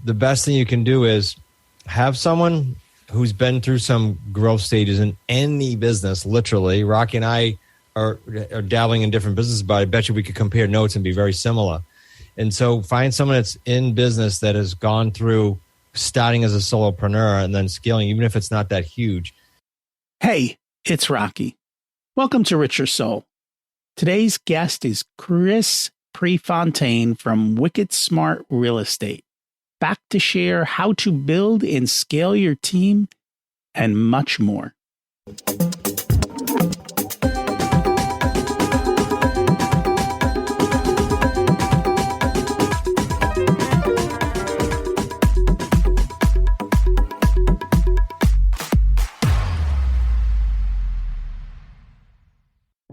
the best thing you can do is have someone who's been through some growth stages in any business, literally. Rocky and I are dabbling in different businesses, but I bet you we could compare notes and be very similar. And so find someone that's in business that has gone through starting as a solopreneur and then scaling, even if it's not that huge. Hey, it's Rocky. Welcome to Richer Soul. Today's guest is Chris Prefontaine from Wicked Smart Real Estate, back to share how to build and scale your team and much more.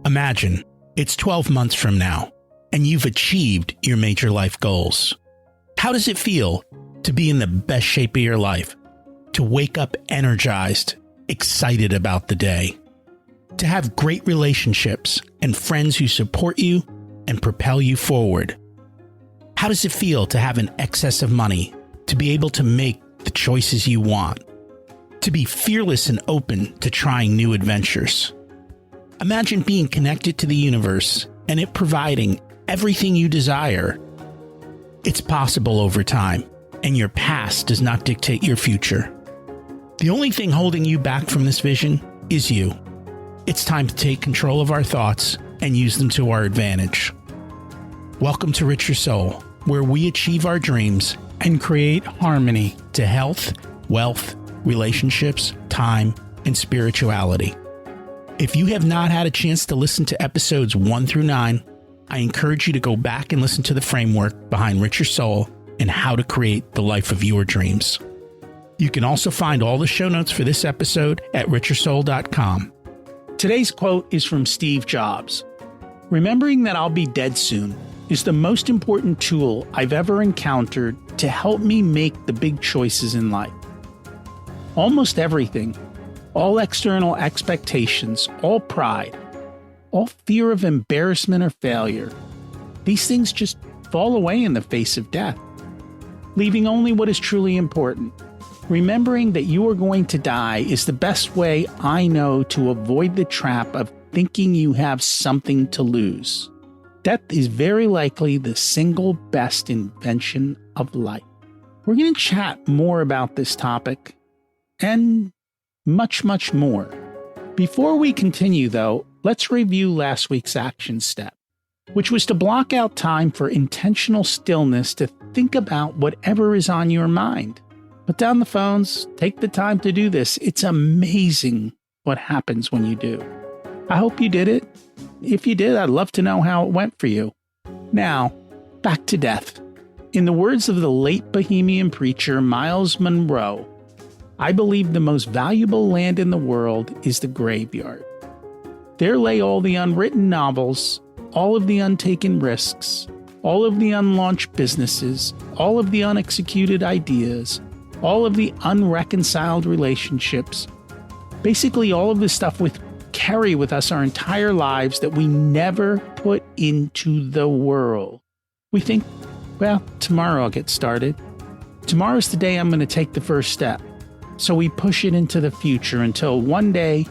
Imagine it's 12 months from now, and you've achieved your major life goals. How does it feel to be in the best shape of your life? To wake up energized, excited about the day? To have great relationships and friends who support you and propel you forward? How does it feel to have an excess of money, to be able to make the choices you want? To be fearless and open to trying new adventures? Imagine being connected to the universe and it providing everything you desire. It's possible over time, and your past does not dictate your future. The only thing holding you back from this vision is you. It's time to take control of our thoughts and use them to our advantage. Welcome to Richer Soul, where we achieve our dreams and create harmony to health, wealth, relationships, time, and spirituality. If you have not had a chance to listen to episodes 1 through 9, I encourage you to go back and listen to the framework behind Richer Soul and how to create the life of your dreams. You can also find all the show notes for this episode at richersoul.com. Today's quote is from Steve Jobs. Remembering that I'll be dead soon is the most important tool I've ever encountered to help me make the big choices in life. Almost everything, all external expectations, all pride, all fear of embarrassment or failure, these things just fall away in the face of death, leaving only what is truly important. Remembering that you are going to die is the best way I know to avoid the trap of thinking you have something to lose. Death is very likely the single best invention of life. We're going to chat more about this topic and much, much more. Before we continue, though, let's review last week's action step, which was to block out time for intentional stillness to think about whatever is on your mind. Put down the phones, take the time to do this. It's amazing what happens when you do. I hope you did it. If you did, I'd love to know how it went for you. Now, back to death. In the words of the late Bohemian preacher Miles Monroe, I believe the most valuable land in the world is the graveyard. There lay all the unwritten novels, all of the untaken risks, all of the unlaunched businesses, all of the unexecuted ideas, all of the unreconciled relationships, basically all of the stuff we carry with us our entire lives that we never put into the world. We think, well, tomorrow I'll get started. Tomorrow's the day I'm going to take the first step. So we push it into the future until one day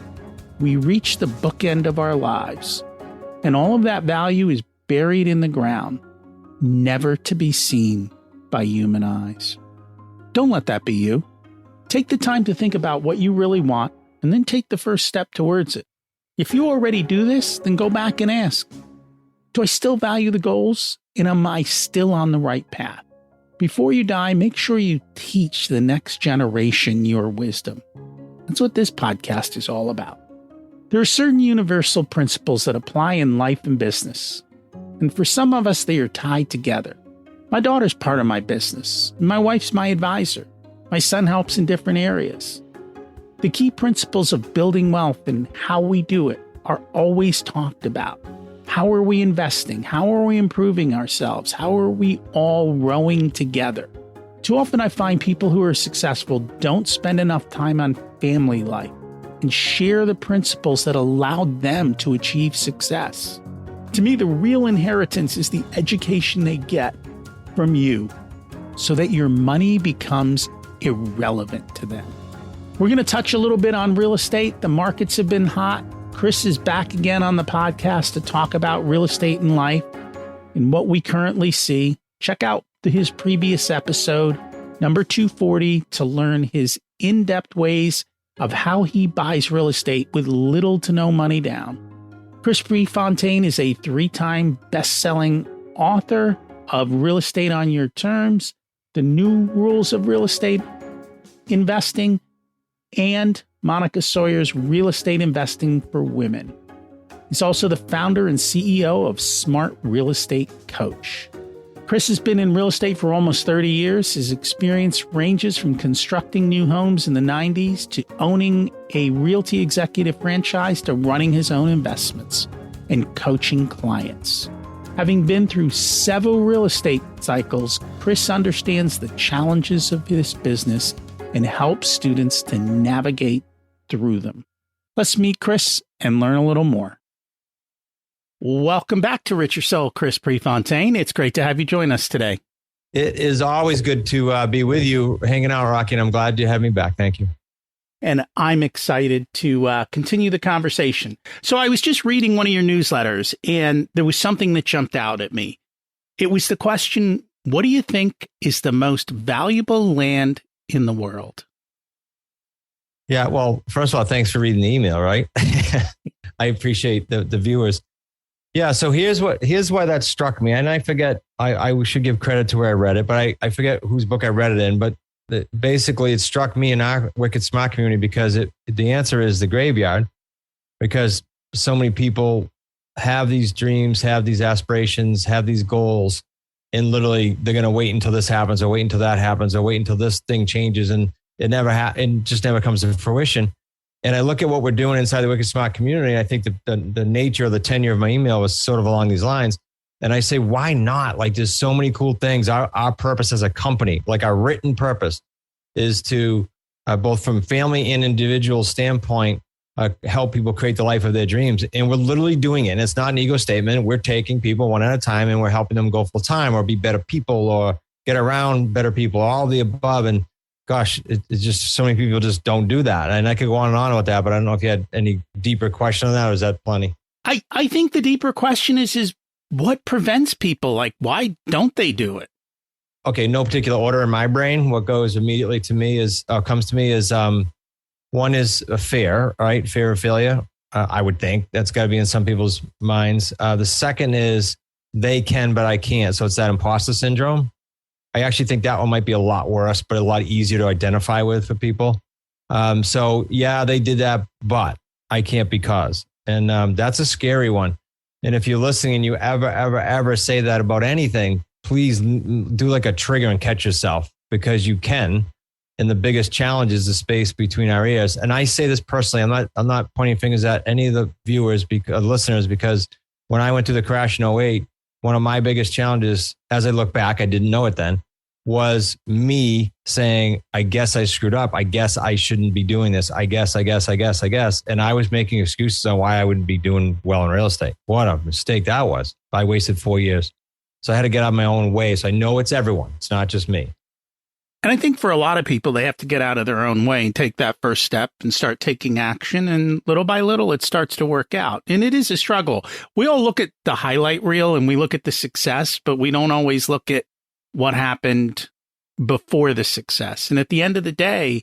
we reach the bookend of our lives. And all of that value is buried in the ground, never to be seen by human eyes. Don't let that be you. Take the time to think about what you really want and then take the first step towards it. If you already do this, then go back and ask, do I still value the goals? And am I still on the right path? Before you die, make sure you teach the next generation your wisdom. That's what this podcast is all about. There are certain universal principles that apply in life and business. And for some of us, they are tied together. My daughter's part of my business. And my wife's my advisor. My son helps in different areas. The key principles of building wealth and how we do it are always talked about. How are we investing? How are we improving ourselves? How are we all rowing together? Too often I find people who are successful don't spend enough time on family life and share the principles that allowed them to achieve success. To me, the real inheritance is the education they get from you. so that your money becomes irrelevant to them. We're going to touch a little bit on real estate. The markets have been hot. Chris is back again on the podcast to talk about real estate and life and what we currently see. Check out his previous episode, number 240, to learn his in-depth ways of how he buys real estate with little to no money down. Chris Prefontaine is a 3-time best-selling author of Real Estate on Your Terms, The New Rules of Real Estate Investing, and Moneeka Sawyer's Real Estate Investing for Women. He's also the founder and CEO of Smart Real Estate Coach. Chris has been in real estate for almost 30 years. His experience ranges from constructing new homes in the 90s to owning a Realty Executive Franchise to running his own investments and coaching clients. Having been through several real estate cycles, Chris understands the challenges of this business and helps students to navigate through them. Let's meet Chris and learn a little more. Welcome back to Rich Your Soul, Chris Prefontaine. It's great to have you join us today. It is always good to be with you, hanging out, Rocky, and I'm glad you have me back. Thank you. And I'm excited to continue the conversation. So I was just reading one of your newsletters, and there was something that jumped out at me. It was the question, what do you think is the most valuable land in the world? Yeah, well, first of all, thanks for reading the email, right? I appreciate the viewers. Yeah, so here's why that struck me. And I forget, I should give credit to where I read it, but I forget whose book I read it in. But basically, it struck me in our Wicked Smart community because the answer is the graveyard, because so many people have these dreams, have these aspirations, have these goals, and literally they're going to wait until this happens or wait until that happens or wait until this thing changes. And it just never comes to fruition. And I look at what we're doing inside the Wicked Smart community. I think the nature of the tenure of my email was sort of along these lines. And I say, why not? Like, there's so many cool things. Our purpose as a company, like our written purpose, is to both from family and individual standpoint, help people create the life of their dreams. And we're literally doing it. And it's not an ego statement. We're taking people one at a time and we're helping them go full time or be better people or get around better people, all the above. And gosh, it's just so many people just don't do that. And I could go on and on with that, but I don't know if you had any deeper question on that, or is that plenty? I think the deeper question is what prevents people? Like, why don't they do it? Okay, no particular order in my brain. What goes immediately to me comes to me is one is fear, right? Fear of failure. I would think that's got to be in some people's minds. The second is they can, but I can't. So it's that imposter syndrome. I actually think that one might be a lot worse, but a lot easier to identify with for people. So yeah, they did that, but I can't because. And that's a scary one. And if you're listening and you ever say that about anything, please do like a trigger and catch yourself, because you can. And the biggest challenge is the space between our ears. And I say this personally, I'm not pointing fingers at any of the viewers, listeners, because when I went through the crash in 2008, one of my biggest challenges, as I look back, I didn't know it then, was me saying, I guess I screwed up. I guess I shouldn't be doing this. I guess. And I was making excuses on why I wouldn't be doing well in real estate. What a mistake that was. I wasted 4 years. So I had to get out of my own way. So I know it's everyone. It's not just me. And I think for a lot of people, they have to get out of their own way and take that first step and start taking action. And little by little, it starts to work out. And it is a struggle. We all look at the highlight reel and we look at the success, but we don't always look at what happened before the success. And at the end of the day,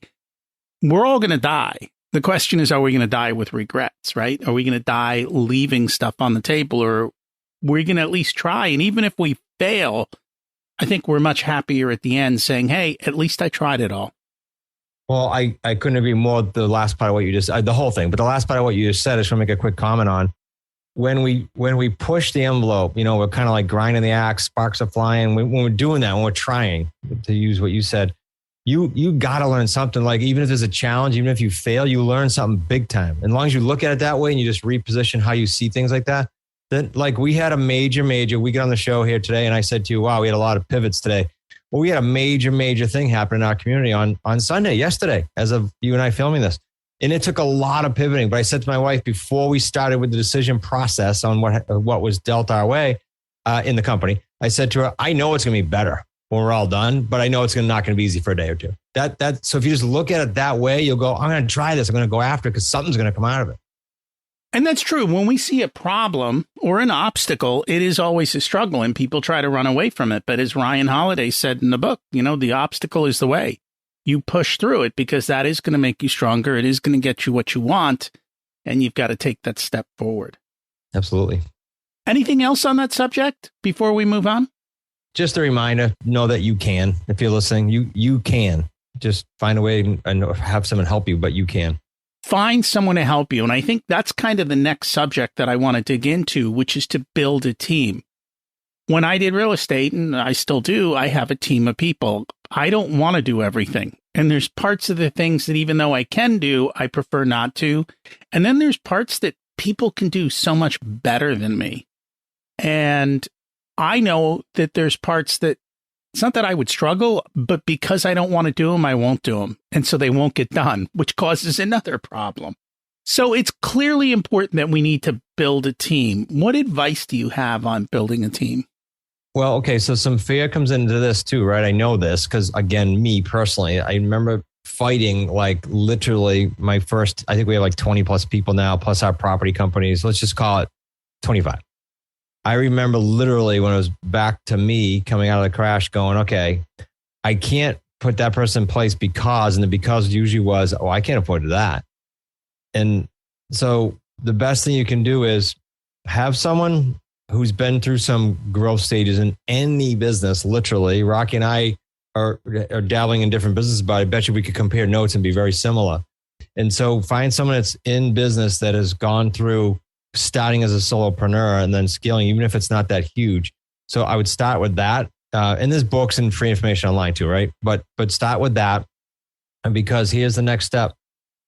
we're all going to die. The question is, are we going to die with regrets, right? Are we going to die leaving stuff on the table, or we're going to at least try? And even if we fail, I think we're much happier at the end saying, hey, at least I tried it all. Well, I couldn't agree more with the last part of what you just, the whole thing, but the last part of what you just said, I just want to make a quick comment on. When we push the envelope, we're kind of like grinding the axe, sparks are flying. When we're doing that, when we're trying, to use what you said, you got to learn something. Like, even if there's a challenge, even if you fail, you learn something big time. And as long as you look at it that way and you just reposition how you see things like that, then, like, we had a major, we get on the show here today and I said to you, wow, we had a lot of pivots today. Well, we had a major thing happen in our community on Sunday, yesterday, as of you and I filming this. And it took a lot of pivoting. But I said to my wife before we started with the decision process on what was dealt our way in the company, I said to her, I know it's going to be better. when we're all done, but I know it's not going to be easy for a day or two. So if you just look at it that way, you'll go, I'm going to try this. I'm going to go after it because something's going to come out of it. And that's true. When we see a problem or an obstacle, it is always a struggle and people try to run away from it. But as Ryan Holiday said in the book, the obstacle is the way. You push through it because that is going to make you stronger. It is going to get you what you want. And you've got to take that step forward. Absolutely. Anything else on that subject before we move on? Just a reminder, know that you can. If you're listening, you can. Just find a way and have someone help you, but you can. Find someone to help you. And I think that's kind of the next subject that I want to dig into, which is to build a team. When I did real estate, and I still do, I have a team of people. I don't want to do everything. And there's parts of the things that even though I can do, I prefer not to. And then there's parts that people can do so much better than me. And I know that there's parts that it's not that I would struggle, but because I don't want to do them, I won't do them. And so they won't get done, which causes another problem. So it's clearly important that we need to build a team. What advice do you have on building a team? Well, okay. So some fear comes into this too, right? I know this because, again, me personally, I remember fighting like literally my first, I think we have like 20 plus people now, plus our property companies. Let's just call it 25. I remember literally when it was back to me coming out of the crash going, okay, I can't put that person in place because, and the because usually was, oh, I can't afford that. And so the best thing you can do is have someone who's been through some growth stages in any business, literally. Rocky and I are dabbling in different businesses, but I bet you we could compare notes and be very similar. And so find someone that's in business that has gone through starting as a solopreneur and then scaling, even if it's not that huge. So I would start with that. And there's books and free information online too, right? But start with that. And because here's the next step.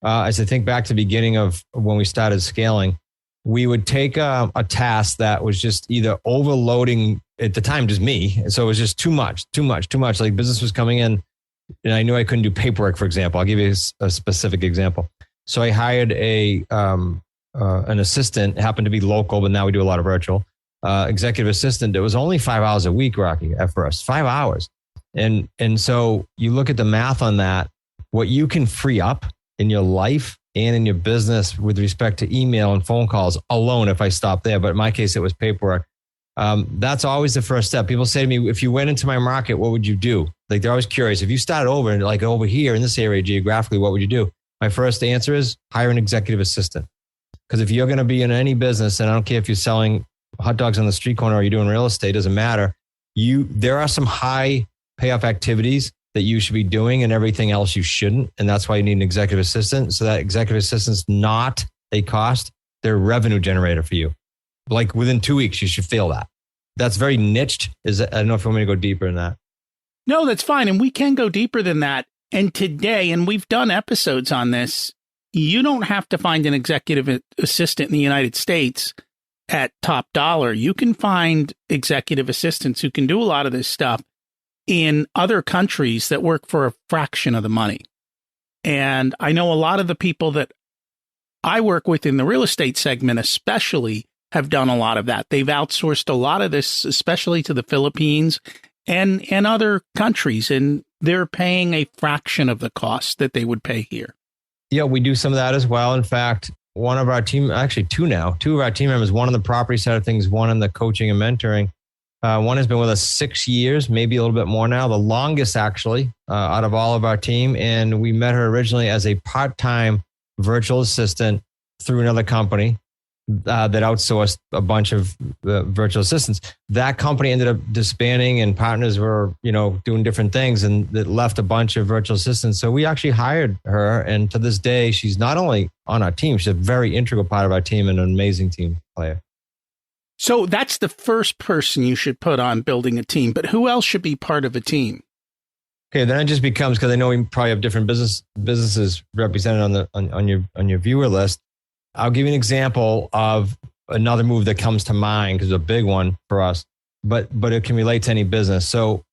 As I think back to the beginning of when we started scaling, we would take a task that was just either overloading at the time, just me. So it was just too much. Like business was coming in and I knew I couldn't do paperwork, for example. I'll give you a specific example. So I hired an assistant, happened to be local, but now we do a lot of virtual, executive assistant. It was only 5 hours a week, Rocky, at first, 5 hours. And so you look at the math on that, what you can free up in your life and in your business with respect to email and phone calls alone, if I stop there. But in my case, it was paperwork. That's always the first step. People say to me, if you went into my market, what would you do? Like they're always curious. If you started over and like over here in this area geographically, what would you do? My first answer is hire an executive assistant. Because if you're going to be in any business, and I don't care if you're selling hot dogs on the street corner or you're doing real estate, doesn't matter. There are some high payoff activities that you should be doing and everything else you shouldn't. And that's why you need an executive assistant. So that executive assistant's not a cost. They're a revenue generator for you. Like within 2 weeks, you should feel that. That's very niched. I don't know if you want me to go deeper in that. No, that's fine. And we can go deeper than that. And today, and we've done episodes on this, you don't have to find an executive assistant in the United States at top dollar. You can find executive assistants who can do a lot of this stuff in other countries that work for a fraction of the money. And I know a lot of the people that I work with in the real estate segment especially have done a lot of that. They've outsourced a lot of this, especially to the Philippines and other countries, and they're paying a fraction of the cost that they would pay here. Yeah, we do some of that as well. In fact, one of our team, actually two of our team members, one on the property side of things, one on the coaching and mentoring. One has been with us 6 years, maybe a little bit more now, the longest actually out of all of our team. And we met her originally as a part-time virtual assistant through another company that outsourced a bunch of virtual assistants. That company ended up disbanding and partners were, doing different things, and that left a bunch of virtual assistants. So we actually hired her. And to this day, she's not only on our team, she's a very integral part of our team and an amazing team player. So that's the first person you should put on building a team, but who else should be part of a team? Okay, then it just becomes, because I know we probably have different businesses represented on your viewer list. I'll give you an example of another move that comes to mind because it's a big one for us, but it can relate to any business. So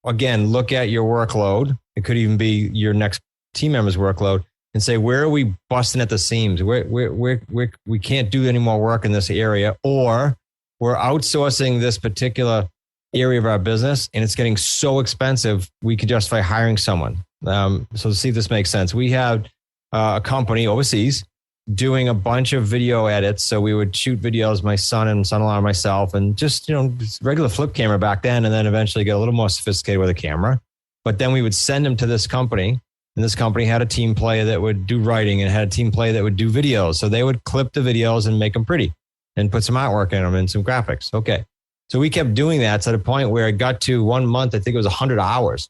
again, look at your workload. It could even be your next team member's workload and say, where are we busting at the seams? We can't do any more work in this area, or we're outsourcing this particular area of our business, and it's getting so expensive, we could justify hiring someone. So see if this makes sense. We had a company overseas doing a bunch of video edits. So we would shoot videos, my son and son-in-law and myself, and just, just regular flip camera back then, and then eventually get a little more sophisticated with a camera. But then we would send them to this company, and this company had a team player that would do writing and had a team player that would do videos. So they would clip the videos and make them pretty and put some artwork in them and some graphics. Okay. So we kept doing that to the point where it got to 1 month, I think it was 100 hours.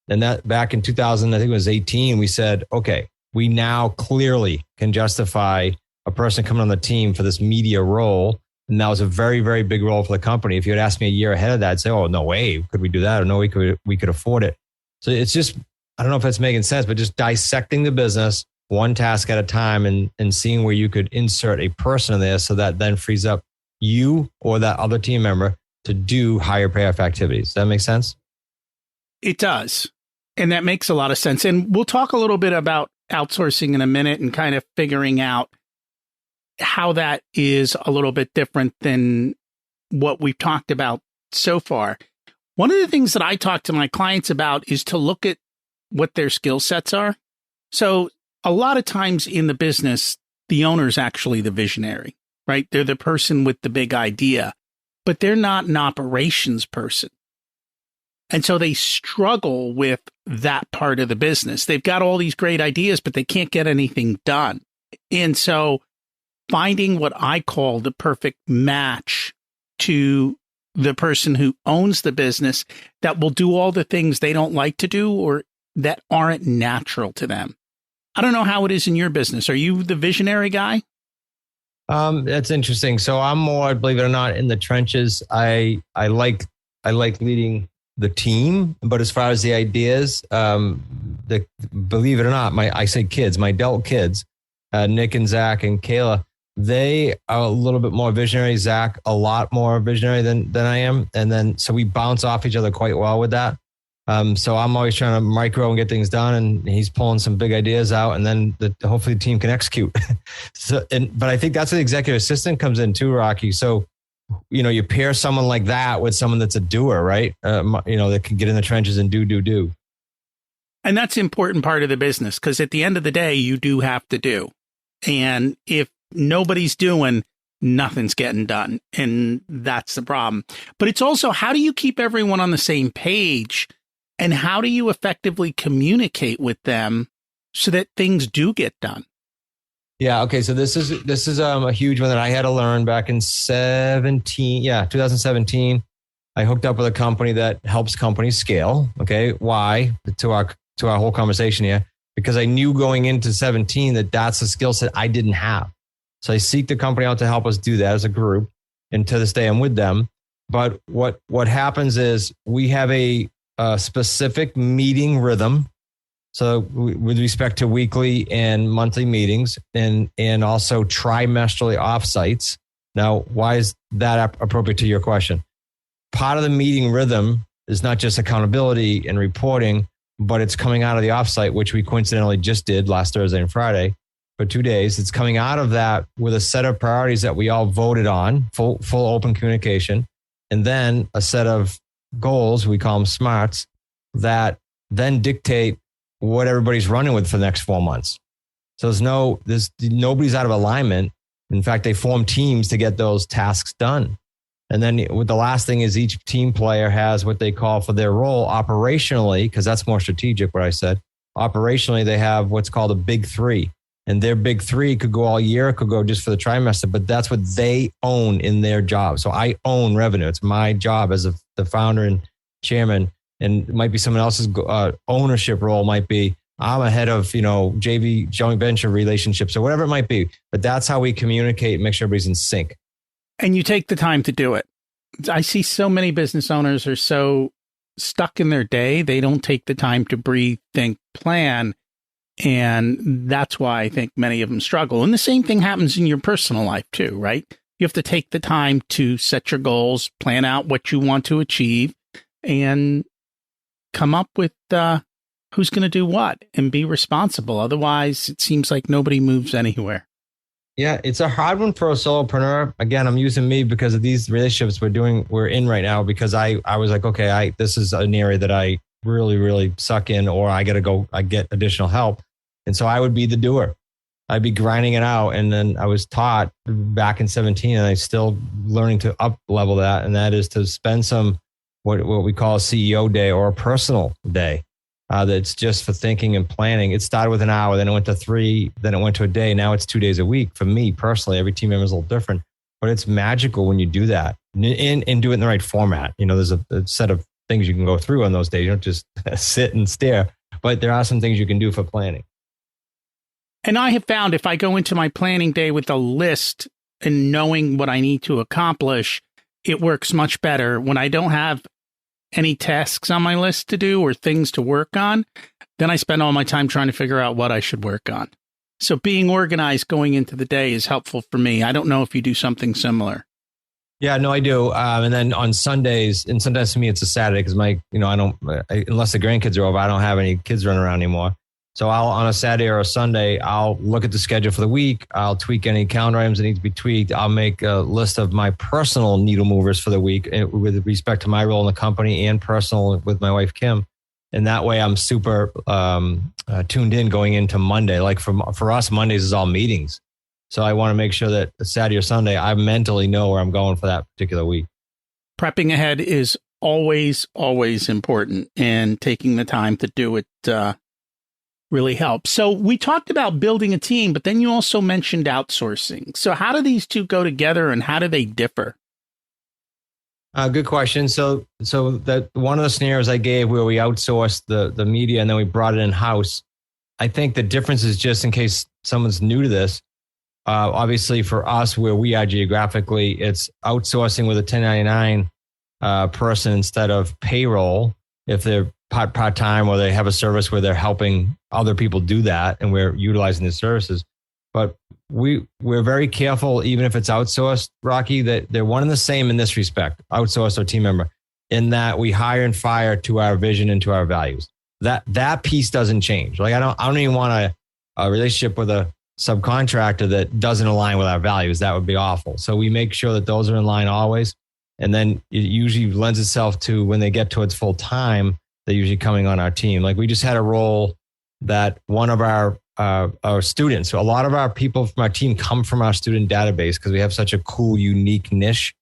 And that back in 2000, I think it was 18, we said, okay, we now clearly can justify a person coming on the team for this media role. And that was a very, very big role for the company. If you had asked me a year ahead of that, I'd say, oh, no way could we do that? Or no, we could afford it. So it's just, I don't know if that's making sense, but just dissecting the business one task at a time and seeing where you could insert a person in there so that then frees up you or that other team member to do higher payoff activities. Does that make sense? It does. And that makes a lot of sense. And we'll talk a little bit about outsourcing in a minute and kind of figuring out how that is a little bit different than what we've talked about so far. One of the things that I talk to my clients about is to look at what their skill sets are. So a lot of times in the business, the owner's actually the visionary, right? They're the person with the big idea, but they're not an operations person. And so they struggle with that part of the business. They've got all these great ideas, but they can't get anything done. And so finding what I call the perfect match to the person who owns the business that will do all the things they don't like to do or that aren't natural to them. I don't know how it is in your business. Are you the visionary guy? That's interesting. So I'm more, believe it or not, in the trenches. I like leading the team, but as far as the ideas, believe it or not, I say kids, my adult kids, Nick and Zach and Kayla, they are a little bit more visionary. Zach, a lot more visionary than I am. And then, so we bounce off each other quite well with that. So I'm always trying to micro and get things done, and he's pulling some big ideas out, and then hopefully the team can execute. But I think that's where the executive assistant comes in too, Rocky. So, you pair someone like that with someone that's a doer, right? That can get in the trenches and do. And that's the important part of the business, because at the end of the day, you do have to do. And if nobody's doing, nothing's getting done. And that's the problem. But it's also, how do you keep everyone on the same page? And how do you effectively communicate with them so that things do get done? Yeah. Okay. So this is a huge one that I had to learn back in 2017. I hooked up with a company that helps companies scale. Okay. Why? To our whole conversation here, because I knew going into 17 that's a skill set I didn't have. So I seek the company out to help us do that as a group. And to this day, I'm with them. But what happens is we have a specific meeting rhythm. So with respect to weekly and monthly meetings and also trimestrally offsites. Now, why is that appropriate to your question? Part of the meeting rhythm is not just accountability and reporting, but it's coming out of the offsite, which we coincidentally just did last Thursday and Friday for 2 days. It's coming out of that with a set of priorities that we all voted on, full open communication, and then a set of goals, we call them smarts, that then dictate what everybody's running with for the next 4 months. So nobody's out of alignment. In fact, they form teams to get those tasks done. And then with the last thing is each team player has what they call for their role operationally, because that's more strategic, what I said. Operationally, they have what's called a big three. And their big three could go all year, could go just for the trimester, but that's what they own in their job. So I own revenue. It's my job as the founder and chairman. And it might be someone else's ownership role might be, I'm a head of, JV, joint venture relationships or whatever it might be. But that's how we communicate and make sure everybody's in sync. And you take the time to do it. I see so many business owners are so stuck in their day. They don't take the time to breathe, think, plan. And that's why I think many of them struggle. And the same thing happens in your personal life too, right? You have to take the time to set your goals, plan out what you want to achieve, and come up with who's going to do what and be responsible. Otherwise, it seems like nobody moves anywhere. Yeah, it's a hard one for a solopreneur. Again, I'm using me because of these relationships we're in right now, because I was like, okay, this is an area that I really, really suck in, or I get additional help. And so I would be the doer. I'd be grinding it out. And then I was taught back in 17, and I'm still learning to up level that. And that is to spend some, what we call a CEO day or a personal day. That's just for thinking and planning. It started with an hour, then it went to 3, then it went to a day. Now it's 2 days a week. For me personally, every team member is a little different, but it's magical when you do that and do it in the right format. There's a set of things you can go through on those days. You don't just sit and stare, but there are some things you can do for planning. And I have found if I go into my planning day with a list and knowing what I need to accomplish, it works much better. When I don't have any tasks on my list to do or things to work on, then I spend all my time trying to figure out what I should work on. So being organized going into the day is helpful for me. I don't know if you do something similar. Yeah, no, I do. And then on Sundays, and sometimes for me, it's a Saturday because unless the grandkids are over, I don't have any kids running around anymore. So on a Saturday or a Sunday, I'll look at the schedule for the week. I'll tweak any calendar items that need to be tweaked. I'll make a list of my personal needle movers for the week with respect to my role in the company and personal with my wife, Kim. And that way I'm super tuned in going into Monday. Like for us, Mondays is all meetings. So I want to make sure that Saturday or Sunday, I mentally know where I'm going for that particular week. Prepping ahead is always, always important, and taking the time to do it really helps. So we talked about building a team, but then you also mentioned outsourcing. So how do these two go together, and how do they differ? Good question. So that one of the scenarios I gave where we outsourced the media and then we brought it in house, I think the difference is, just in case someone's new to this, obviously for us where we are geographically, it's outsourcing with a 1099 person instead of payroll if they're part-time, or they have a service where they're helping other people do that and we're utilizing the services. But we're very careful, even if it's outsourced, Rocky, that they're one and the same in this respect, outsourced or team member, in that we hire and fire to our vision and to our values. That piece doesn't change. Like I don't even want a relationship with a subcontractor that doesn't align with our values. That would be awful. So we make sure that those are in line always. And then it usually lends itself to when they get towards full time, they're usually coming on our team. Like we just had a role that one of our students, so a lot of our people from our team come from our student database because we have such a cool, unique niche.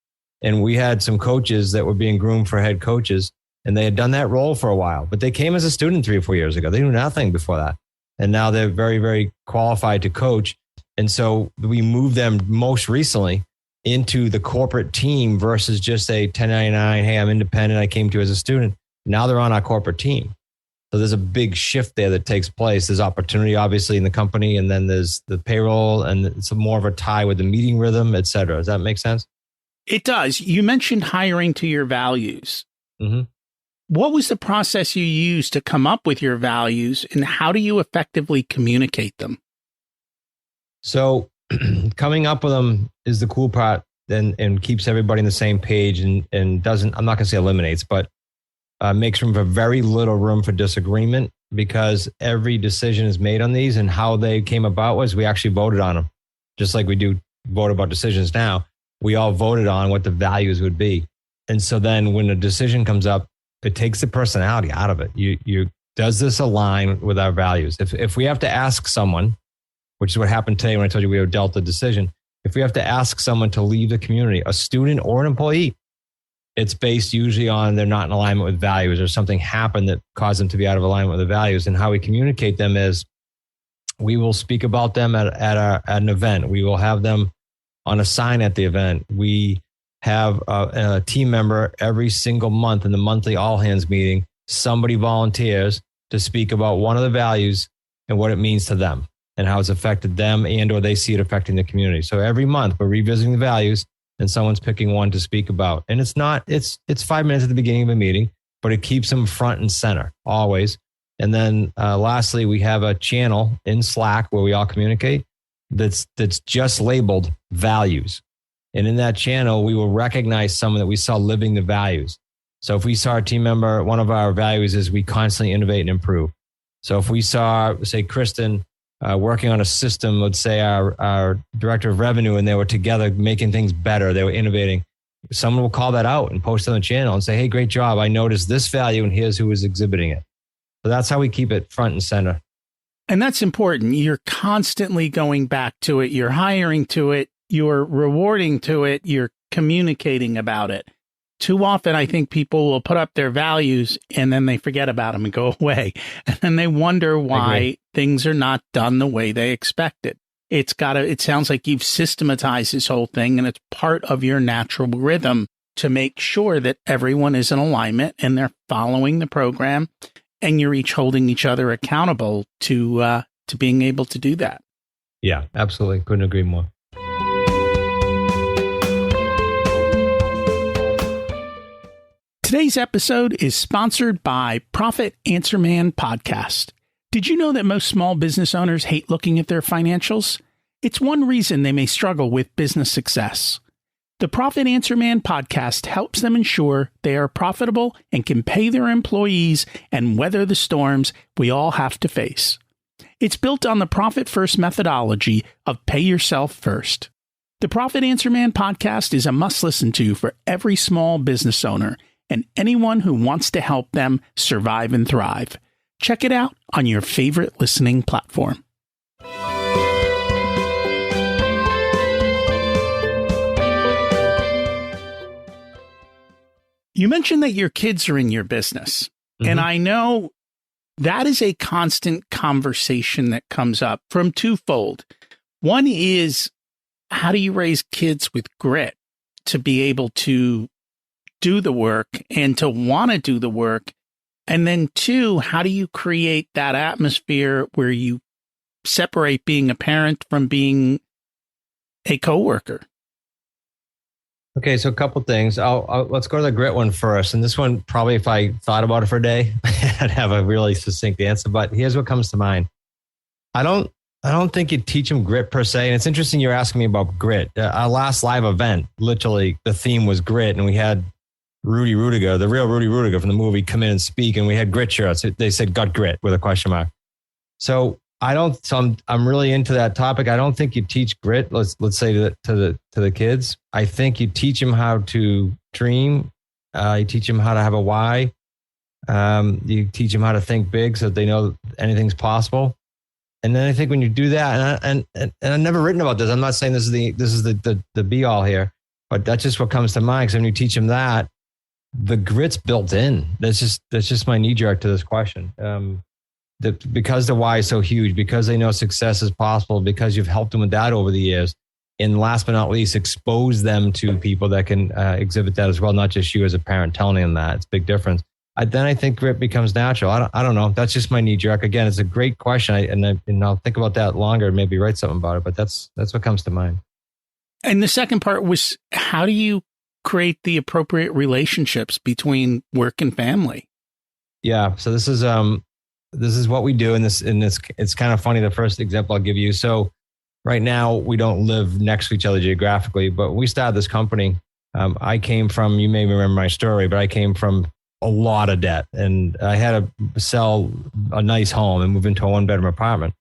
And we had some coaches that were being groomed for head coaches, and they had done that role for a while, but they came as a student 3 or 4 years ago. They knew nothing before that. And now they're very, very qualified to coach. And so we moved them most recently into the corporate team versus just a 1099, hey, I'm independent, I came to you as a student. Now they're on our corporate team. So there's a big shift there that takes place. There's opportunity, obviously, in the company, and then there's the payroll, and it's more of a tie with the meeting rhythm, et cetera. Does that make sense? It does. You mentioned hiring to your values. Mm-hmm. What was the process you used to come up with your values, and how do you effectively communicate them? So coming up with them is the cool part, and keeps everybody on the same page, and doesn't, I'm not going to say eliminates, but makes room for very little room for disagreement, because every decision is made on these, and how they came about was we actually voted on them. Just like we do vote about decisions now, we all voted on what the values would be. And so then when a decision comes up, it takes the personality out of it. You does this align with our values? If we have to ask someone, which is what happened today when I told you we were dealt a decision, if we have to ask someone to leave the community, a student or an employee, it's based usually on they're not in alignment with values, or something happened that caused them to be out of alignment with the values. And how we communicate them is we will speak about them at an event. We will have them on a sign at the event. We have a team member every single month in the monthly all hands meeting. Somebody volunteers to speak about one of the values and what it means to them and how it's affected them, and or they see it affecting the community. So every month we're revisiting the values, and someone's picking one to speak about. And it's 5 minutes at the beginning of a meeting, but it keeps them front and center always. And then lastly, we have a channel in Slack where we all communicate that's just labeled values. And in that channel, we will recognize someone that we saw living the values. So if we saw a team member, one of our values is we constantly innovate and improve. So if we saw, say, Kristen working on a system, let's say our director of revenue, and they were together making things better. They were innovating. Someone will call that out and post on the channel and say, hey, great job. I noticed this value and here's who is exhibiting it. So that's how we keep it front and center. And that's important. You're constantly going back to it. You're hiring to it. You're rewarding to it. You're communicating about it. Too often, I think people will put up their values and then they forget about them and go away. And then they wonder why things are not done the way they expected. It sounds like you've systematized this whole thing, and it's part of your natural rhythm to make sure that everyone is in alignment and they're following the program, and you're each holding each other accountable to being able to do that. Yeah, absolutely. Couldn't agree more. Today's episode is sponsored by Profit Answer Man Podcast. Did you know that most small business owners hate looking at their financials? It's one reason they may struggle with business success. The Profit Answer Man podcast helps them ensure they are profitable and can pay their employees and weather the storms we all have to face. It's built on the Profit First methodology of pay yourself first. The Profit Answer Man podcast is a must listen to for every small business owner and anyone who wants to help them survive and thrive. Check it out on your favorite listening platform. You mentioned that your kids are in your business, and I know that is a constant conversation that comes up from twofold. One is, how do you raise kids with grit to be able to do the work and to want to do the work? And then two, how do you create that atmosphere where you separate being a parent from being a coworker? Okay, so a couple things. Let's go to the grit one first. And this one, probably if I thought about it for a day, I'd have a really succinct answer. But here's what comes to mind. I don't think you teach them grit per se. And it's interesting you're asking me about grit. Our last live event, literally the theme was grit, and we had Rudy Rudiger, the real Rudy Rudiger from the movie, come in and speak, and we had grit shirts. They said "Got Grit" with a question mark. So I'm really into that topic. I don't think you teach grit. Let's say to the kids. I think you teach them how to dream. You teach them how to have a why. You teach them how to think big so that they know anything's possible. And then I think when you do that, and I've never written about this. I'm not saying this is the be all here, but that's just what comes to mind. Because when you teach them that, the grit's built in. That's just my knee jerk to this question. Because the why is so huge, because they know success is possible, because you've helped them with that over the years. And last but not least, expose them to people that can exhibit that as well, not just you as a parent telling them that. It's a big difference. Then I think grit becomes natural. I don't know. That's just my knee jerk. Again, it's a great question. And I'll think about that longer and maybe write something about it. But that's what comes to mind. And the second part was, how do you create the appropriate relationships between work and family? Yeah. So this is what we do. And it's kind of funny. The first example I'll give you. So right now we don't live next to each other geographically, but we started this company. I came from, you may remember my story, but I came from a lot of debt, and I had to sell a nice home and move into a 1-bedroom apartment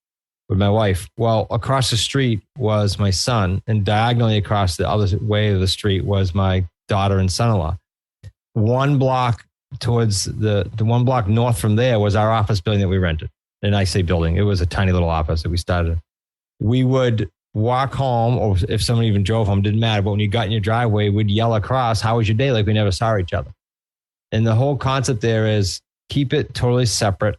with my wife. Well, across the street was my son, and diagonally across the other way of the street was my daughter and son-in-law. One block towards the 1 block north from there was our office building that we rented. And I say building, it was a tiny little office that we started. We would walk home, or if someone even drove home, didn't matter. But when you got in your driveway, we'd yell across, "How was your day?" Like we never saw each other. And the whole concept there is keep it totally separate.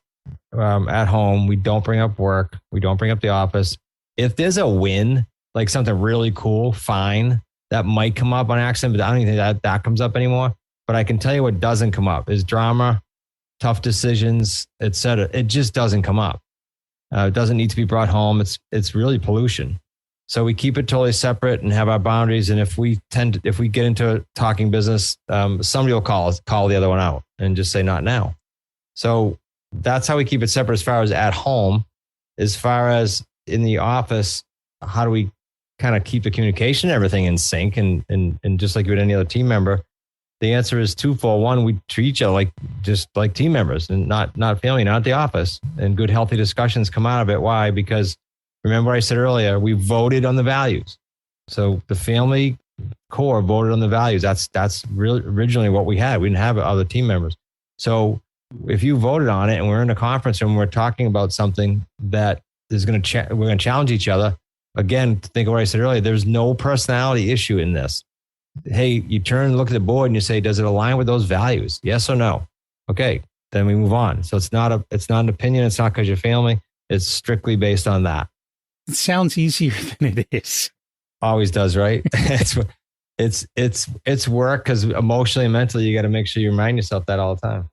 At home, we don't bring up work. We don't bring up the office. If there's a win, like something really cool, fine. That might come up on accident, but I don't even think that comes up anymore. But I can tell you what doesn't come up is drama, tough decisions, etc. It just doesn't come up. It doesn't need to be brought home. It's really pollution. So we keep it totally separate and have our boundaries. And if we get into talking business, somebody will call the other one out and just say, "Not now." So that's how we keep it separate as far as at home. As far as in the office, how do we kind of keep the communication and everything in sync and just like you would any other team member? The answer is twofold. One, we treat each other just like team members and not family, not at the office. And good, healthy discussions come out of it. Why? Because Remember what I said earlier, we voted on the values. So the family core voted on the values. That's really originally what we had. We didn't have other team members. So if you voted on it and we're in a conference room, we're talking about something that is we're going to challenge each other. Again, think of what I said earlier. There's no personality issue in this. Hey, you turn and look at the board and you say, does it align with those values? Yes or no? Okay, then we move on. So it's not an opinion. It's not because you're family. It's strictly based on that. It sounds easier than it is. Always does, right? It's work because emotionally and mentally, you got to make sure you remind yourself that all the time.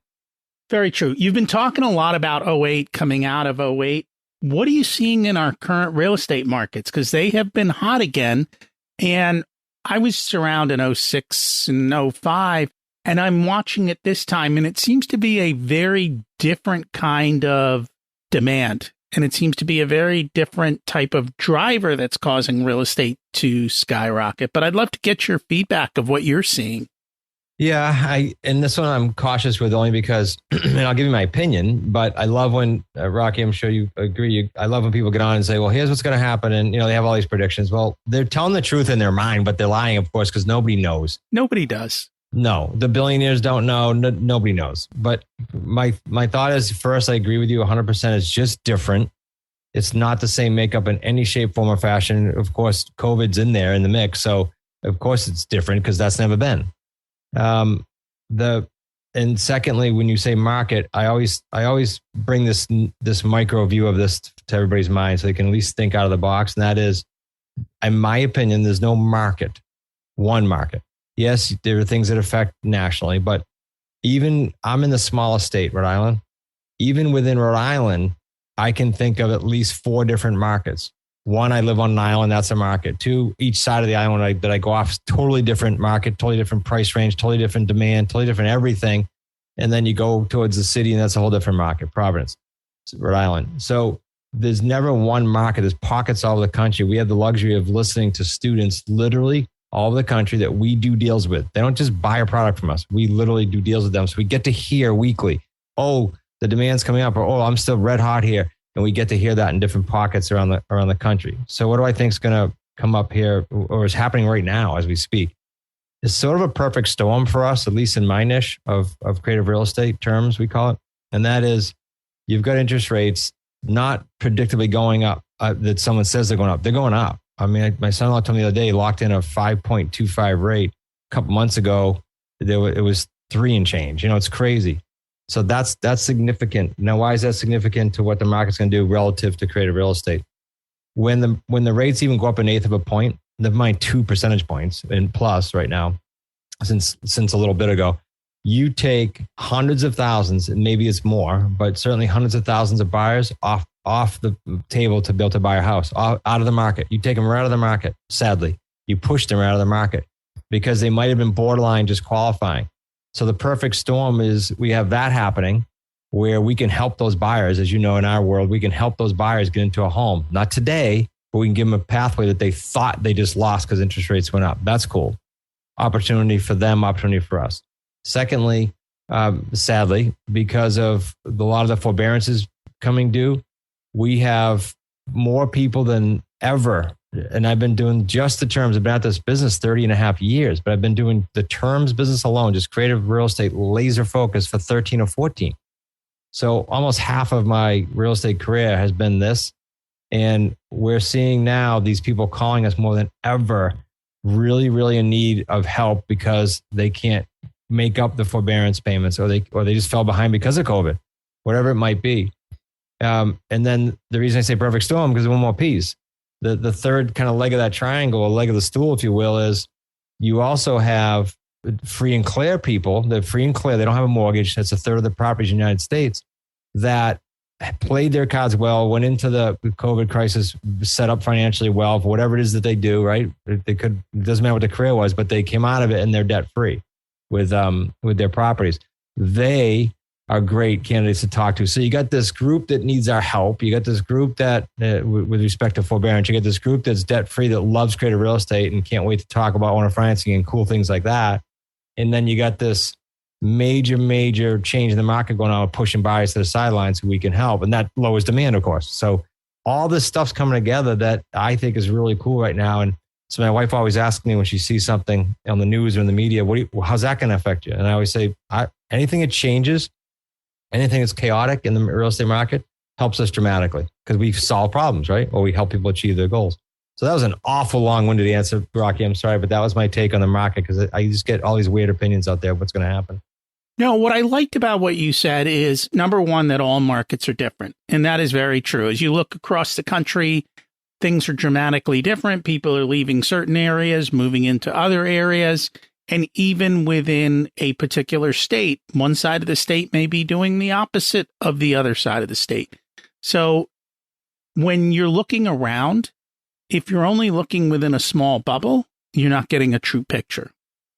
Very true. You've been talking a lot about '08, coming out of '08. What are you seeing in our current real estate markets? Because they have been hot again. And I was around in '06 and '05, and I'm watching it this time, and it seems to be a very different kind of demand. And it seems to be a very different type of driver that's causing real estate to skyrocket. But I'd love to get your feedback of what you're seeing. Yeah, and this one I'm cautious with only because, and I'll give you my opinion, but I love when, Rocky, I'm sure you agree, I love when people get on and say, well, here's what's going to happen. And, they have all these predictions. Well, they're telling the truth in their mind, but they're lying, of course, because nobody knows. Nobody does. No, the billionaires don't know. Nobody knows. But my thought is, first, I agree with you 100%. It's just different. It's not the same makeup in any shape, form, or fashion. Of course, COVID's in there in the mix. So, of course, it's different because that's never been. And secondly, when you say market, I always bring this micro view of this to everybody's mind so they can at least think out of the box. And that is, in my opinion, there's no market, one market. Yes, there are things that affect nationally, but even I'm in the smallest state, Rhode Island. Even within Rhode Island, I can think of at least 4 different markets. One, I live on an island, that's a market. 2, each side of the island that I go off, totally different market, totally different price range, totally different demand, totally different everything. And then you go towards the city and that's a whole different market, Providence, Rhode Island. So there's never one market. There's pockets all over the country. We have the luxury of listening to students literally all over the country that we do deals with. They don't just buy a product from us. We literally do deals with them. So we get to hear weekly, oh, the demand's coming up, or oh, I'm still red hot here. And we get to hear that in different pockets around the country. So what do I think is going to come up here or is happening right now as we speak? It's sort of a perfect storm for us, at least in my niche of creative real estate terms, we call it. And that is, you've got interest rates not predictably going up, that someone says they're going up. They're going up. I mean, my son-in-law told me the other day, he locked in a 5.25 rate. A couple months ago, it was 3 and change. It's crazy. So that's significant. Now, why is that significant to what the market's going to do relative to creative real estate? When the rates even go up 1/8 of a point, never mind 2 percentage points in plus right now, since a little bit ago, you take hundreds of thousands, and maybe it's more, but certainly hundreds of thousands of buyers off the table to be able to buy a house, out of the market. You take them right out of the market. Sadly, you push them out of the market because they might have been borderline just qualifying. So the perfect storm is we have that happening where we can help those buyers. As you know, in our world, we can help those buyers get into a home. Not today, but we can give them a pathway that they thought they just lost because interest rates went up. That's cool. Opportunity for them, opportunity for us. Secondly, sadly, because of a lot of the forbearances coming due, we have more people than ever. And I've been doing just the terms. I've been at this business 30 and a half years, but I've been doing the terms business alone, just creative real estate, laser focus for 13 or 14. So almost half of my real estate career has been this. And we're seeing now these people calling us more than ever, really, really in need of help because they can't make up the forbearance payments or they just fell behind because of COVID, whatever it might be. And then the reason I say perfect storm, because one more piece. The third kind of leg of that triangle, a leg of the stool, if you will, is you also have free and clear people. They're free and clear. They don't have a mortgage. That's 1/3 of the properties in the United States that played their cards well, went into the COVID crisis, set up financially well for whatever it is that they do, right? It doesn't matter what the career was, but they came out of it and they're debt free with their properties. They are great candidates to talk to. So you got this group that needs our help. You got this group that, with respect to forbearance, you got this group that's debt-free that loves creative real estate and can't wait to talk about owner financing and cool things like that. And then you got this major change in the market going on with pushing buyers to the sidelines so we can help. And that lowers demand, of course. So all this stuff's coming together that I think is really cool right now. And so my wife always asks me when she sees something on the news or in the media, how's that going to affect you? And I always say, anything that changes, anything that's chaotic in the real estate market helps us dramatically because we solve problems, right? Or we help people achieve their goals. So that was an awful long-winded answer, Rocky. I'm sorry, but that was my take on the market because I just get all these weird opinions out there of what's going to happen. No, what I liked about what you said is, number one, that all markets are different. And that is very true. As you look across the country, things are dramatically different. People are leaving certain areas, moving into other areas. And even within a particular state, one side of the state may be doing the opposite of the other side of the state. So when you're looking around, if you're only looking within a small bubble, you're not getting a true picture.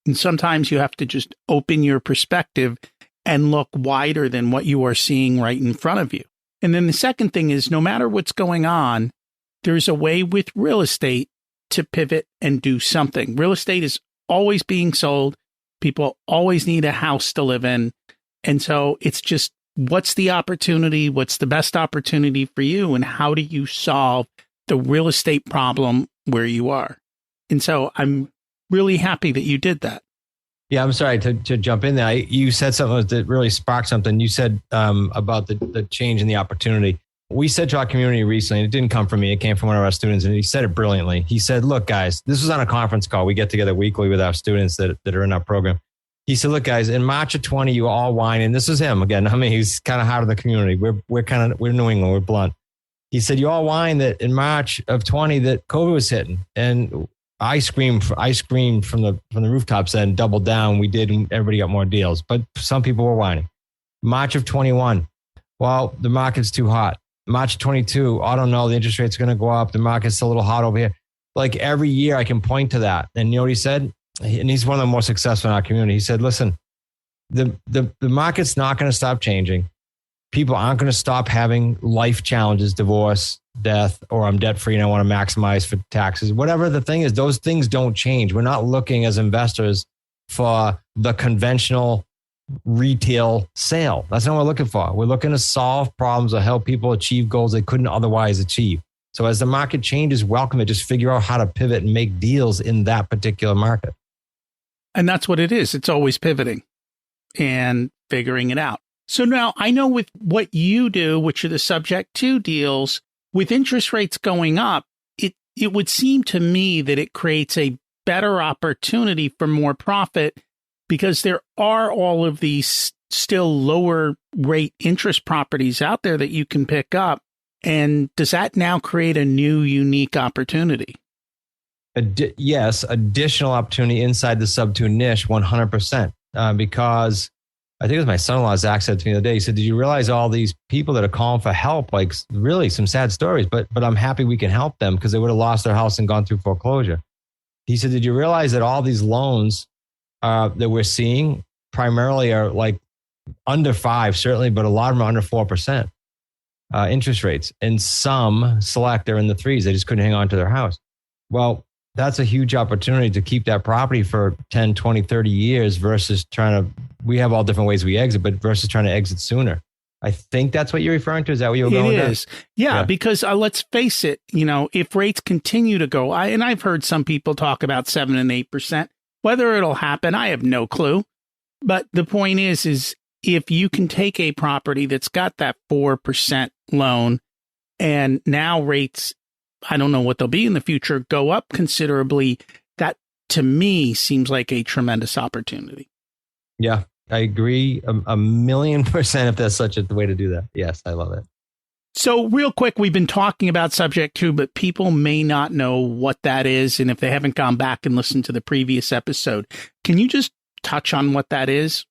And sometimes you have to just open your perspective and look wider than what you are seeing right in front of you. And then the second thing is, no matter what's going on, there's a way with real estate to pivot and do something. Real estate is always being sold. People always need a house to live in. And so it's just, what's the opportunity? What's the best opportunity for you? And how do you solve the real estate problem where you are? And so I'm really happy that you did that. Yeah, I'm sorry to jump in there. You said something that really sparked something. You said about the change in the opportunity. We said to our community recently, and it didn't come from me, it came from one of our students, and he said it brilliantly. He said, look, guys, this was on a conference call. We get together weekly with our students that are in our program. He said, look, guys, in March of 20, you all whine, and this is him again. I mean, he's kind of hard of the community. We're New England, we're blunt. He said, you all whine that in March of 20 that COVID was hitting, and I screamed from the rooftops and doubled down. We did, and everybody got more deals. But some people were whining. March of 21, well, the market's too hot. March 22, I don't know, the interest rate's going to go up. The market's a little hot over here. Like every year I can point to that. And you know what he said? And he's one of the more successful in our community. He said, listen, the market's not going to stop changing. People aren't going to stop having life challenges, divorce, death, or I'm debt free and I want to maximize for taxes. Whatever the thing is, those things don't change. We're not looking as investors for the conventional retail sale. That's not what we're looking for. We're looking to solve problems or help people achieve goals they couldn't otherwise achieve. So as the market changes, welcome it. Just figure out how to pivot and make deals in that particular market. And that's what it is. It's always pivoting and figuring it out. So now I know with what you do, which are the subject to deals, with interest rates going up, it would seem to me that it creates a better opportunity for more profit because there are all of these still lower rate interest properties out there that you can pick up. And does that now create a new, unique opportunity? Yes, additional opportunity inside the sub-2 niche, 100%. Because I think it was my son-in-law, Zach, said to me the other day, he said, did you realize all these people that are calling for help, like really some sad stories, but I'm happy we can help them because they would have lost their house and gone through foreclosure. He said, did you realize that all these loans that we're seeing primarily are like under 5, certainly, but a lot of them are under 4% interest rates. And some select are in the 3s. They just couldn't hang on to their house. Well, that's a huge opportunity to keep that property for 10, 20, 30 years versus we have all different ways we exit, but versus trying to exit sooner. I think that's what you're referring to. Is that what you're going with? It is. Yeah, because let's face it, if rates continue to go, and I've heard some people talk about 7 and 8%, whether it'll happen, I have no clue. But the point is if you can take a property that's got that 4% loan and now rates, I don't know what they'll be in the future, go up considerably, that to me seems like a tremendous opportunity. Yeah, I agree a million percent if that's such a way to do that. Yes, I love it. So real quick, we've been talking about subject to, but people may not know what that is. And if they haven't gone back and listened to the previous episode, can you just touch on what that is?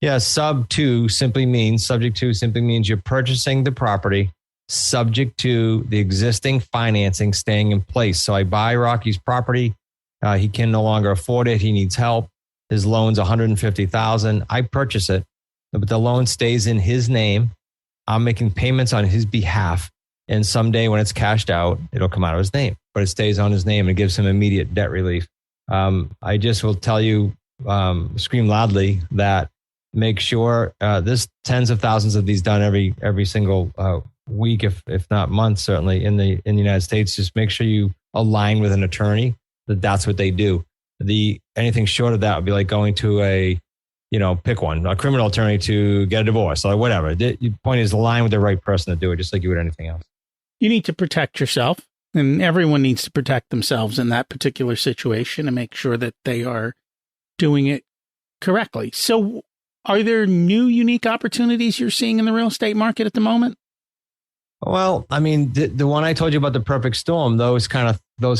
Yeah, subject to simply means you're purchasing the property subject to the existing financing staying in place. So I buy Rocky's property. He can no longer afford it. He needs help. His loan's $150,000. I purchase it, but the loan stays in his name. I'm making payments on his behalf. And someday when it's cashed out, it'll come out of his name, but it stays on his name and gives him immediate debt relief. I just will tell you, scream loudly that make sure there's tens of thousands of these done every single week, if not months, certainly in the United States. Just make sure you align with an attorney that's what they do. Anything short of that would be like going to pick one, a criminal attorney to get a divorce or whatever. The point is align with the right person to do it, just like you would anything else. You need to protect yourself, and everyone needs to protect themselves in that particular situation and make sure that they are doing it correctly. So are there new unique opportunities you're seeing in the real estate market at the moment? Well, I mean, the one I told you about, the perfect storm, those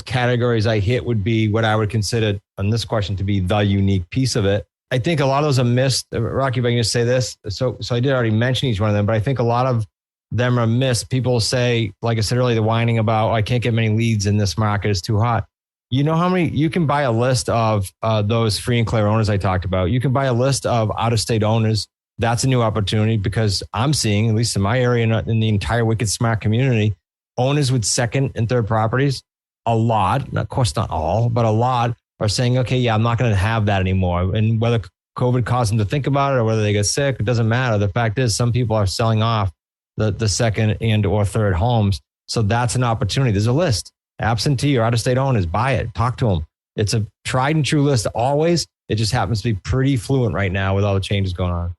categories I hit would be what I would consider on this question to be the unique piece of it. I think a lot of those are missed. Rocky, if I can just say this. So I did already mention each one of them, but I think a lot of them are missed. People say, like I said earlier, the whining about, I can't get many leads in this market, it's too hot. You know how many, you can buy a list of those free and clear owners I talked about. You can buy a list of out-of-state owners. That's a new opportunity because I'm seeing, at least in my area, in the entire Wicked Smart community, owners with second and third properties, a lot, of course not all, but a lot are saying, okay, yeah, I'm not going to have that anymore. And whether COVID caused them to think about it or whether they get sick, it doesn't matter. The fact is some people are selling off the second and or third homes. So that's an opportunity. There's a list. Absentee or out-of-state owners, buy it, talk to them. It's a tried and true list always. It just happens to be pretty fluent right now with all the changes going on.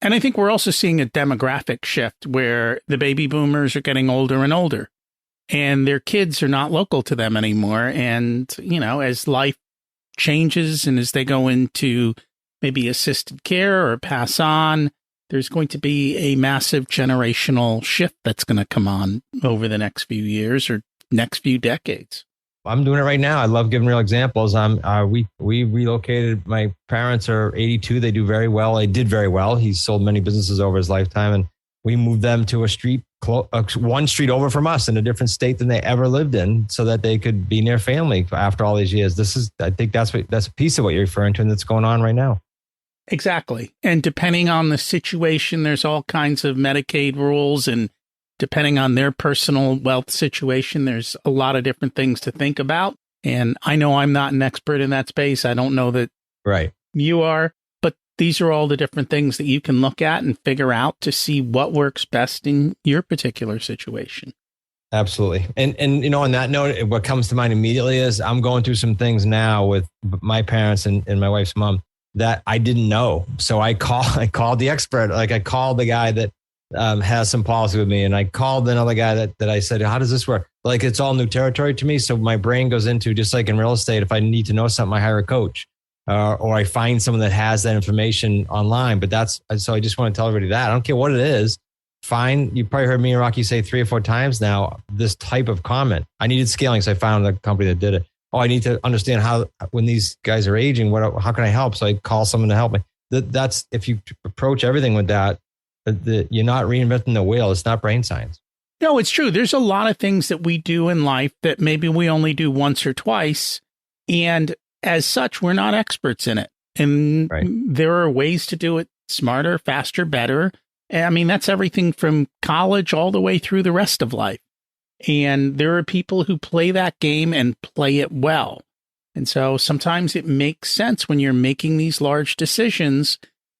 And I think we're also seeing a demographic shift where the baby boomers are getting older and older and their kids are not local to them anymore. And, as life changes and as they go into maybe assisted care or pass on, there's going to be a massive generational shift that's going to come on over the next few years or next few decades. I'm doing it right now. I love giving real examples. We relocated. My parents are 82. They do very well. They did very well. He's sold many businesses over his lifetime, and we moved them to a street, one street over from us in a different state than they ever lived in, so that they could be near family after all these years. I think that's a piece of what you're referring to, and that's going on right now. Exactly. And depending on the situation, there's all kinds of Medicaid rules, and depending on their personal wealth situation, there's a lot of different things to think about. And I know I'm not an expert in that space. I don't know that you are, but these are all the different things that you can look at and figure out to see what works best in your particular situation. Absolutely. And on that note, what comes to mind immediately is I'm going through some things now with my parents and my wife's mom that I didn't know. So I called the expert. Like I called the guy that has some policy with me. And I called another guy that I said, how does this work? Like it's all new territory to me. So my brain goes into, just like in real estate, if I need to know something, I hire a coach or I find someone that has that information online. But so I just want to tell everybody that I don't care what it is. You probably heard me and Rocky say 3 or 4 times now, this type of comment. I needed scaling. So I found a company that did it. Oh, I need to understand how, when these guys are aging, how can I help? So I call someone to help me. That's, if you approach everything with that, you're not reinventing the wheel. It's not brain science. No, it's true. There's a lot of things that we do in life that maybe we only do once or twice. And as such, we're not experts in it. And there are ways to do it smarter, faster, better. I mean, that's everything from college all the way through the rest of life. And there are people who play that game and play it well. And so sometimes it makes sense when you're making these large decisions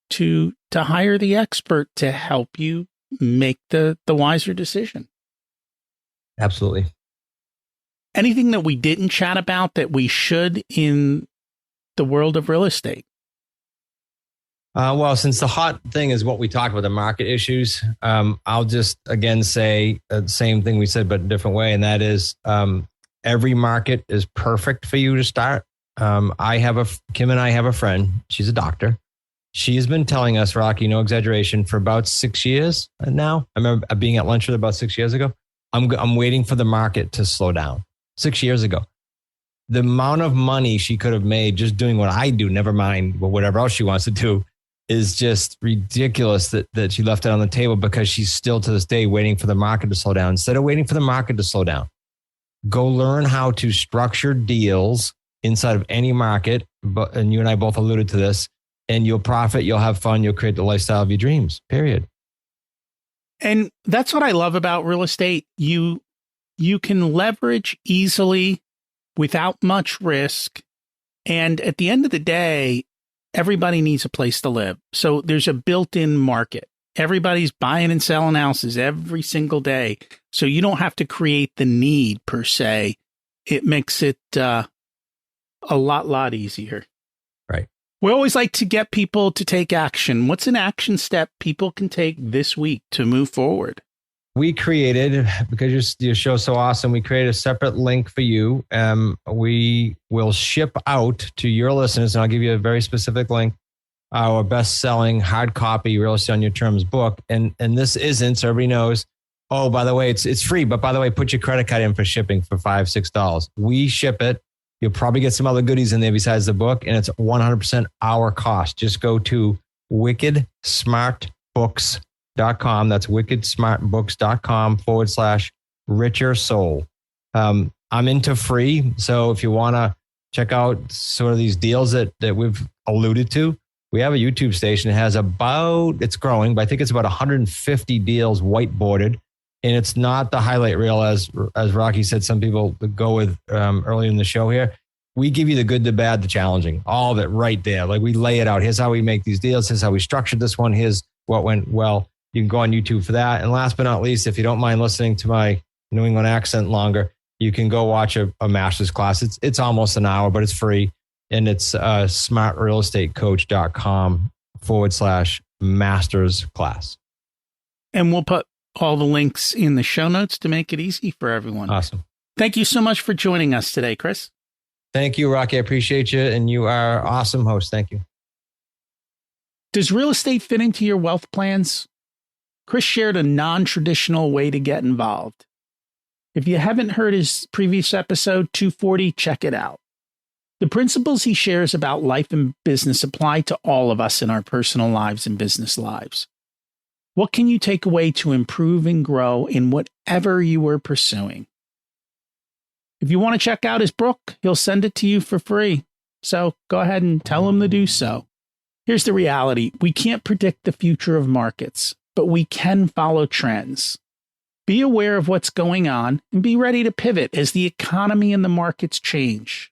to hire the expert to help you make the wiser decision. Absolutely. Anything that we didn't chat about that we should in the world of real estate? Well, since the hot thing is what we talked about, the market issues, I'll just again say the same thing we said, but a different way. And that is every market is perfect for you to start. Kim and I have a friend. She's a doctor. She has been telling us, Rocky, no exaggeration, for about 6 years now. I remember being at lunch with her about 6 years ago. I'm waiting for the market to slow down. 6 years ago. The amount of money she could have made just doing what I do, never mind whatever else she wants to do, is just ridiculous that she left it on the table because she's still to this day waiting for the market to slow down. Instead of waiting for the market to slow down, go learn how to structure deals inside of any market. And you and I both alluded to this. And you'll profit, you'll have fun, you'll create the lifestyle of your dreams, period. And that's what I love about real estate. You can leverage easily without much risk. And at the end of the day, everybody needs a place to live. So there's a built-in market. Everybody's buying and selling houses every single day. So you don't have to create the need per se. It makes it a lot easier. Right. We always like to get people to take action. What's an action step people can take this week to move forward? We created, because your show's so awesome, we created a separate link for you. We will ship out to your listeners, and I'll give you a very specific link, our best-selling hard copy Real Estate on Your Terms book. And this isn't, so everybody knows, oh, by the way, it's free, but by the way, put your credit card in for shipping for $5, $6. We ship it. You'll probably get some other goodies in there besides the book, and it's 100% our cost. Just go to wickedsmartbooks.com. That's wickedsmartbooks.com/richer soul. I'm into free. So if you want to check out sort of these deals that we've alluded to, we have a YouTube station. It has it's growing, but I think it's about 150 deals whiteboarded. And it's not the highlight reel, as Rocky said, some people go with earlier in the show here. We give you the good, the bad, the challenging, all of it right there. Like we lay it out. Here's how we make these deals. Here's how we structured this one. Here's what went well. You can go on YouTube for that. And last but not least, if you don't mind listening to my New England accent longer, you can go watch a master's class. It's almost an hour, but it's free. And it's smartrealestatecoach.com/masters class. And we'll put all the links in the show notes to make it easy for everyone. Awesome. Thank you so much for joining us today, Chris. Thank you, Rocky. I appreciate you. And you are an awesome host. Thank you. Does real estate fit into your wealth plans? Chris shared a non-traditional way to get involved. If you haven't heard his previous episode, 240, check it out. The principles he shares about life and business apply to all of us in our personal lives and business lives. What can you take away to improve and grow in whatever you are pursuing? If you want to check out his book, he'll send it to you for free. So go ahead and tell him to do so. Here's the reality. We can't predict the future of markets, but we can follow trends. Be aware of what's going on and be ready to pivot as the economy and the markets change.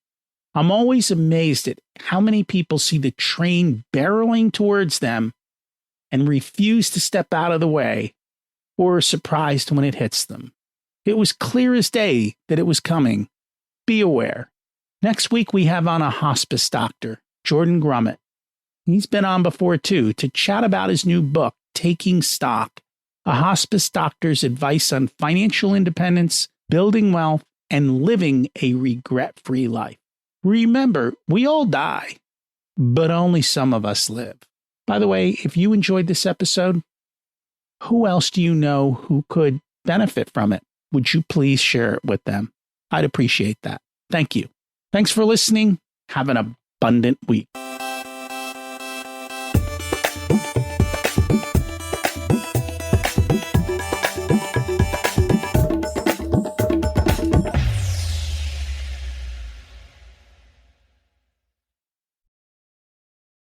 I'm always amazed at how many people see the train barreling towards them and refuse to step out of the way, or are surprised when it hits them. It was clear as day that it was coming. Be aware. Next week, we have on a hospice doctor, Jordan Grummett. He's been on before too, to chat about his new book, Taking Stock, a hospice doctor's advice on financial independence, building wealth, and living a regret-free life. Remember, we all die, but only some of us live. By the way, if you enjoyed this episode, who else do you know who could benefit from it? Would you please share it with them? I'd appreciate that. Thank you. Thanks for listening. Have an abundant week.